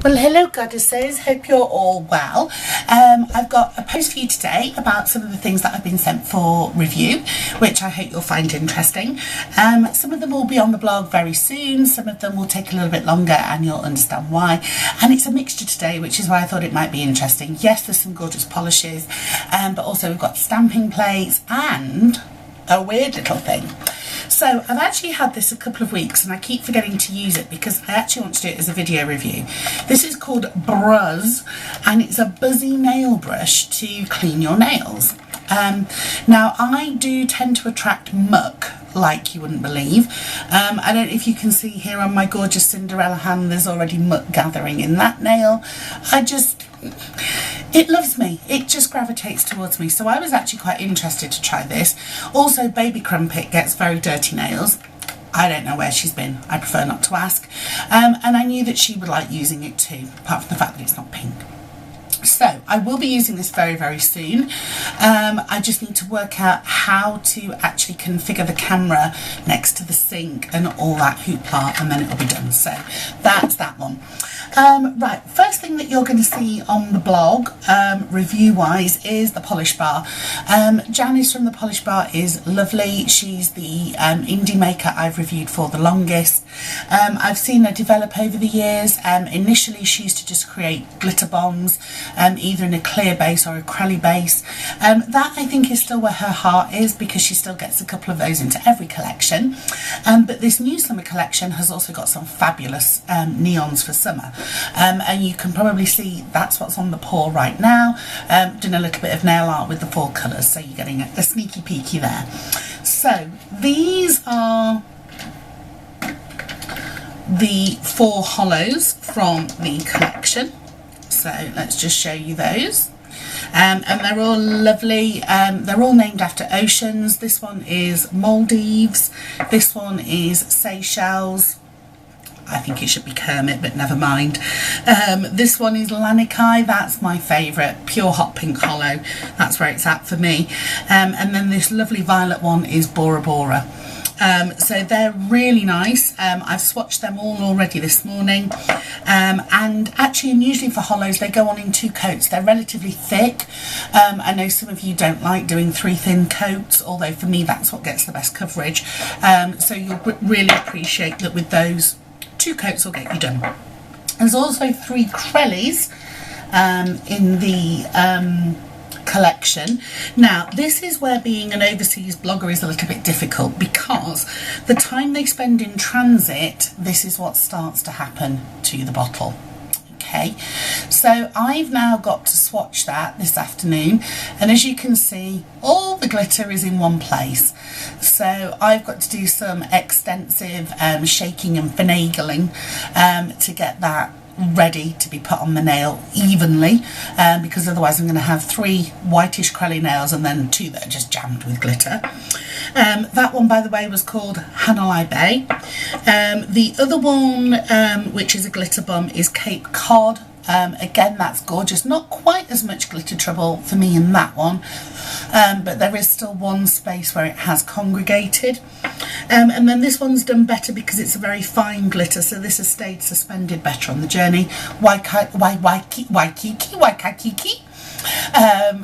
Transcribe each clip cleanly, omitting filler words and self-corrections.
Well, hello goddesses, hope you're all well. I've got a post for you today about some of the things that I've been sent for review, which I hope you'll find interesting. Some of them will be on the blog very soon, some of them will take a little bit longer and you'll understand why. And it's a mixture today, which is why I thought it might be interesting. Yes, there's some gorgeous polishes, but also we've got stamping plates and a weird little thing. So I've actually had this a couple of weeks and I keep forgetting to use it because I actually want to do it as a video review. This is called Bruz and it's a buzzy nail brush to clean your nails. Now I do tend to attract muck like you wouldn't believe. I don't know if you can see here on my gorgeous Cinderella hand, there's already muck gathering in that nail. It loves me, it just gravitates towards me, so I was actually quite interested to try this. Also, baby Crumpet gets very dirty nails. I don't know where she's been, I prefer not to ask, and I knew that she would like using it too, apart from the fact that it's not pink. So I will be using this very, very soon. I just need to work out how to actually configure the camera next to the sink and all that hoopla, and then it'll be done. So that's that one. Right, first thing that you're going to see on the blog, review-wise, is the polish bar. Janice from the polish bar is lovely. She's the indie maker I've reviewed for the longest. I've seen her develop over the years. Initially, she used to just create glitter bombs, either in a clear base or a acrylic base. That I think is still where her heart is because she still gets a couple of those into every collection. But this new summer collection has also got some fabulous neons for summer. And you can probably see that's what's on the pour right now. Doing a little bit of nail art with the fall colours, so you're getting a sneaky peeky there. So these are the 4 hollows from the collection. So let's just show you those. And they're all lovely. They're all named after oceans. This one is Maldives. This one is Seychelles. I think it should be Kermit, but never mind. This one is Lanikai. That's my favourite. Pure hot pink hollow. That's where it's at for me. And then this lovely violet one is Bora Bora. So they're really nice. I've swatched them all already this morning, and actually unusually for hollows they go on in 2 coats. They're relatively thick. I know some of you don't like doing 3 thin coats, although for me that's what gets the best coverage. So you'll really appreciate that with those 2 coats will get you done. There's also 3 Crellies in the collection. Now this is where being an overseas blogger is a little bit difficult because the time they spend in transit, this is what starts to happen to the bottle. Okay, so I've now got to swatch that this afternoon, and as you can see all the glitter is in one place, so I've got to do some extensive shaking and finagling to get that ready to be put on the nail evenly, because otherwise I'm going to have 3 whitish Crelly nails and then 2 that are just jammed with glitter. That one, by the way, was called Hanalei Bay. The other one, which is a glitter bomb, is Cape Cod. Again, that's gorgeous. Not quite as much glitter trouble for me in that one, but there is still one space where it has congregated. And then this one's done better because it's a very fine glitter, so this has stayed suspended better on the journey. Waikiki.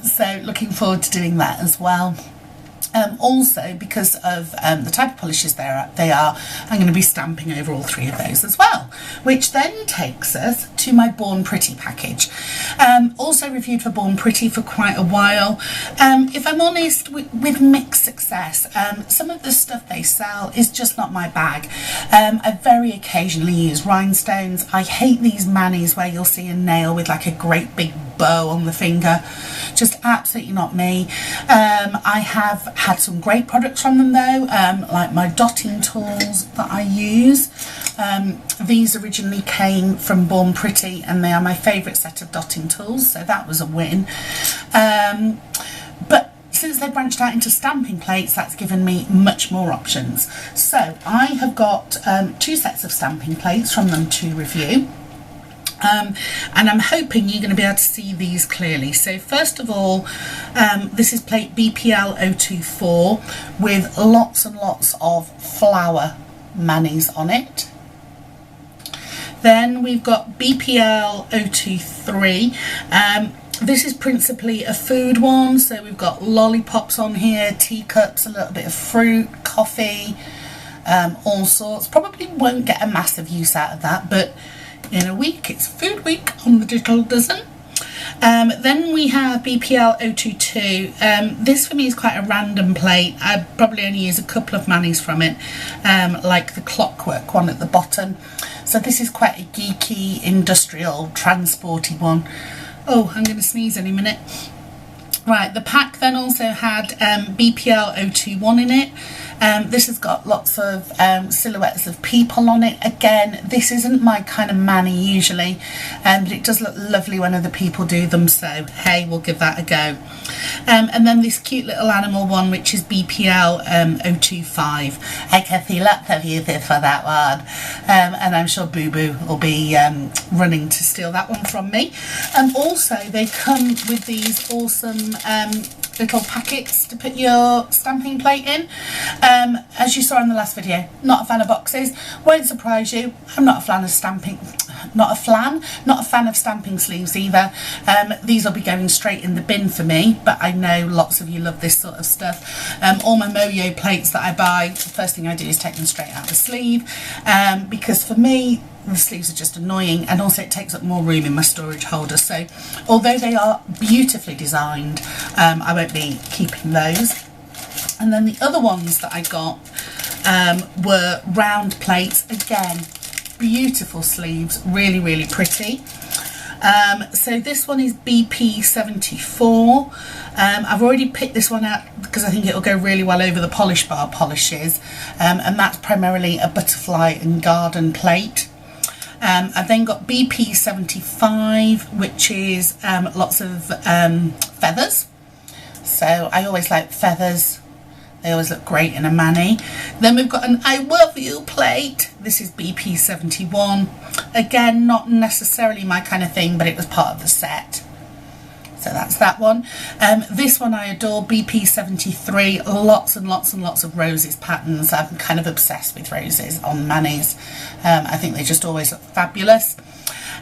So looking forward to doing that as well. Also, because of the type of polishes they are, I'm going to be stamping over all 3 of those as well, which then takes us to my Born Pretty package. Also reviewed for Born Pretty for quite a while. If I'm honest, with mixed success. Some of the stuff they sell is just not my bag. I very occasionally use rhinestones. I hate these manis where you'll see a nail with like a great big bow on the finger. Just absolutely not me. I have had some great products from them though, like my dotting tools that I use. These originally came from Born Pretty and they are my favourite set of dotting tools, so that was a win. But since they branched out into stamping plates, that's given me much more options. So I have got 2 sets of stamping plates from them to review. And I'm hoping you're going to be able to see these clearly. So first of all, this is plate BPL 024 with lots and lots of flower manis on it. Then we've got BPL 023. This is principally a food one, so we've got lollipops on here, teacups, a little bit of fruit, coffee, all sorts. Probably won't get a massive use out of that, but in a week, it's food week on the Digital Dozen. Then we have BPL 022. This for me is quite a random plate. I probably only use a couple of manis from it, like the clockwork one at the bottom. So this is quite a geeky, industrial, transporty one. Oh, I'm going to sneeze any minute. Right, the pack then also had BPL 021 in it. This has got lots of silhouettes of people on it. Again, this isn't my kind of mani usually, but it does look lovely when other people do them, so hey, we'll give that a go. And then this cute little animal one, which is BPL 025. I can see lots of uses for that one, and I'm sure Boo Boo will be running to steal that one from me. Also, they come with these awesome little packets to put your stamping plate in. As you saw in the last video, not a fan of boxes. Won't surprise you, I'm not a fan of stamping, not a fan of stamping sleeves either. These will be going straight in the bin for me, but I know lots of you love this sort of stuff. All my Moyo plates that I buy, the first thing I do is take them straight out of the sleeve, because for me the sleeves are just annoying, and also it takes up more room in my storage holder. So although they are beautifully designed, I won't be keeping those. And then the other ones that I got were round plates. Again, beautiful sleeves, really, really pretty. So this one is BP 74. I've already picked this one out because I think it'll go really well over the polish bar polishes, and that's primarily a butterfly and garden plate. I've then got BP 75, which is lots of feathers. So I always like feathers. They always look great in a mani. Then we've got an I Love You plate. This is BP 71. Again, not necessarily my kind of thing, but it was part of the set. So that's that one. This one I adore, BP 73. Lots and lots and lots of roses patterns. I'm kind of obsessed with roses on manis. I think they just always look fabulous.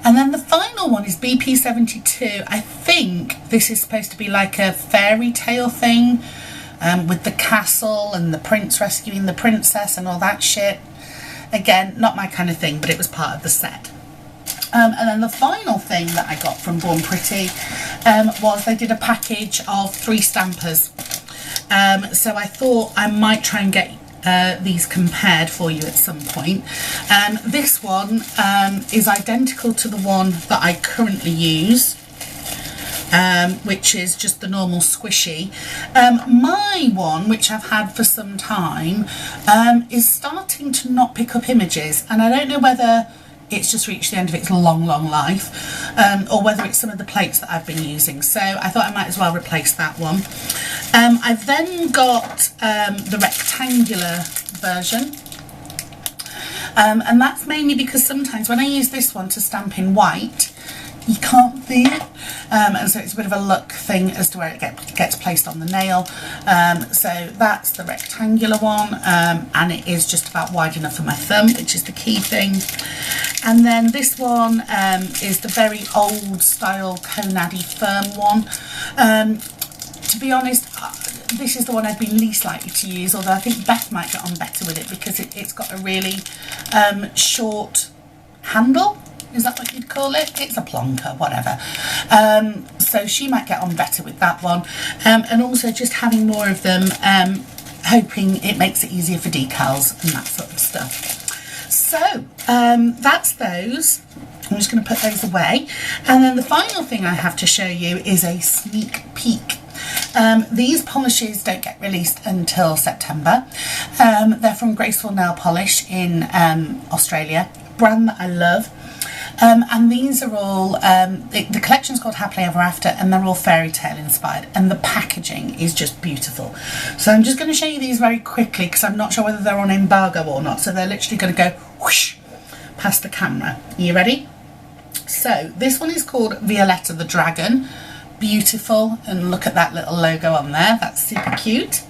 And then the final one is BP 72. I think this is supposed to be like a fairy tale thing, with the castle and the prince rescuing the princess and all that shit. Again, not my kind of thing, but it was part of the set. And then the final thing that I got from Born Pretty was they did a package of 3 stampers. So I thought I might try and get these compared for you at some point. This one is identical to the one that I currently use, which is just the normal squishy. My one, which I've had for some time, is starting to not pick up images, and I don't know whether it's just reached the end of its long life, or whether it's some of the plates that I've been using. So I thought I might as well replace that one. I've then got the rectangular version, and that's mainly because sometimes when I use this one to stamp in white, you can't see it, and so it's a bit of a luck thing as to where it gets placed on the nail. So that's the rectangular one, and it is just about wide enough for my thumb, which is the key thing. And then this one is the very old style Conady firm one. To be honest, this is the one I'd be least likely to use, although I think Beth might get on better with it because it's got a really short handle. Is that what you'd call it? It's a plonker, whatever. So she might get on better with that one. And also just having more of them, hoping it makes it easier for decals and that sort of stuff. So that's those. I'm just going to put those away. And then the final thing I have to show you is a sneak peek. These polishes don't get released until September. They're from Graceful Nail Polish in Australia, a brand that I love. And these are all, the collection's called Happily Ever After, and they're all fairy tale inspired, and the packaging is just beautiful. So I'm just going to show you these very quickly because I'm not sure whether they're on embargo or not, so they're literally going to go whoosh past the camera. Are you ready? So this one is called Violetta the Dragon. Beautiful, and look at that little logo on there, that's super cute.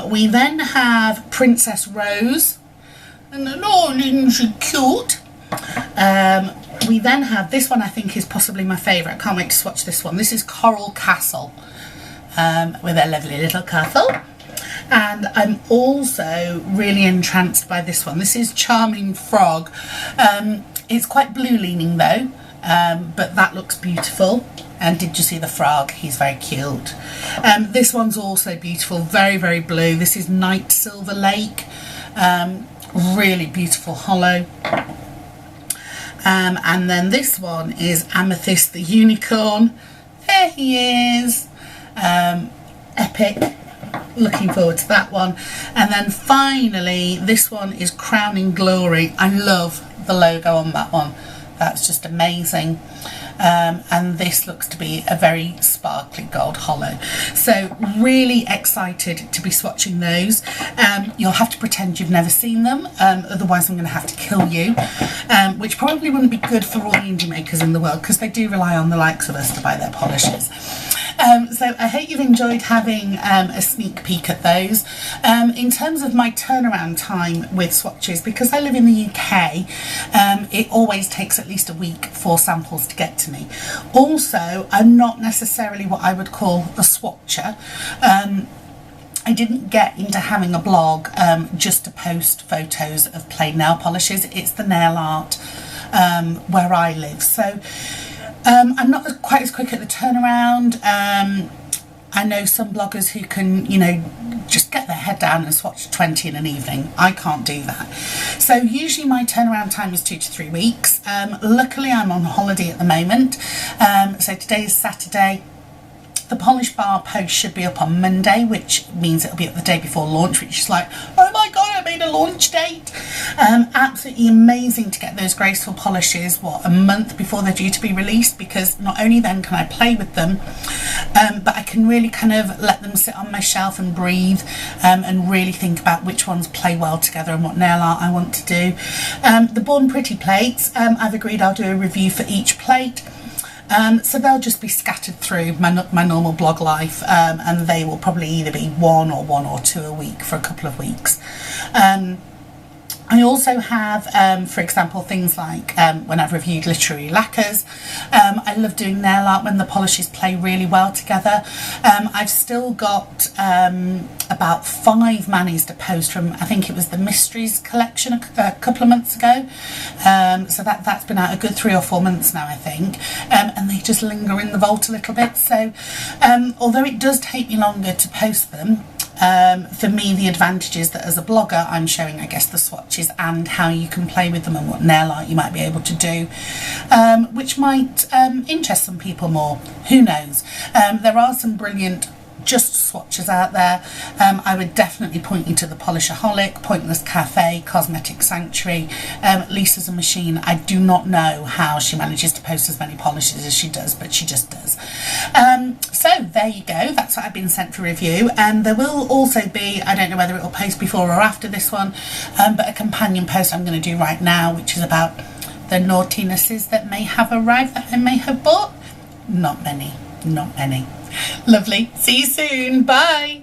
We then have Princess Rose, and oh, isn't she cute? We then have this one. I think is possibly my favourite. Can't wait to swatch this one. This is Coral Castle, with a lovely little castle. And I'm also really entranced by this one. This is Charming Frog. It's quite blue leaning though, but that looks beautiful. And did you see the frog? He's very cute. This one's also beautiful, very, very blue. This is Night Silver Lake. Really beautiful hollow. And then this one is Amethyst the Unicorn. There he is. Epic. Looking forward to that one. And then finally, this one is Crowning Glory. I love the logo on that one. That's just amazing. And this looks to be a very sparkly gold hollow. So really excited to be swatching those. You'll have to pretend you've never seen them, otherwise I'm going to have to kill you, which probably wouldn't be good for all the indie makers in the world, because they do rely on the likes of us to buy their polishes. So I hope you've enjoyed having a sneak peek at those. In terms of my turnaround time with swatches, because I live in the UK, it always takes at least a week for samples to get to me. Also, I'm not necessarily what I would call a swatcher. I didn't get into having a blog just to post photos of plain nail polishes. It's the nail art where I live. So I'm not quite as quick at the turnaround. I know some bloggers who can, you know, just get their head down and swatch 20 in an evening. I can't do that. So usually my turnaround time is 2 to 3 weeks. Luckily I'm on holiday at the moment. So today is Saturday. The Polish Bar post should be up on Monday, which means it'll be up the day before launch, which is like, oh my god, I made a launch date. Absolutely amazing to get those graceful polishes, what, a month before they're due to be released, because not only then can I play with them, but I can really kind of let them sit on my shelf and breathe, and really think about which ones play well together and what nail art I want to do. The Born Pretty plates, I've agreed I'll do a review for each plate. So they'll just be scattered through my normal blog life, and they will probably either be one or two a week for a couple of weeks. I also have, for example, things like when I've reviewed literary lacquers. I love doing nail art when the polishes play really well together. I've still got about 5 manis to post from, I think it was the Mysteries collection a couple of months ago. So that's been out a good 3 or 4 months now, I think. And they just linger in the vault a little bit. So although it does take me longer to post them, for me the advantage is that as a blogger I'm showing, I guess, the swatches and how you can play with them and what nail art you might be able to do, which might interest some people more. Who knows? There are some brilliant just swatches out there. I would definitely point you to the Polishaholic, Pointless Cafe, Cosmetic Sanctuary, Lisa's a Machine. I do not know how she manages to post as many polishes as she does, but she just does. So there you go, that's what I've been sent for review. And there will also be, I don't know whether it will post before or after this one, but a companion post I'm going to do right now, which is about the naughtinesses that may have arrived that I may have bought. Not many, not many. Lovely. See you soon. Bye.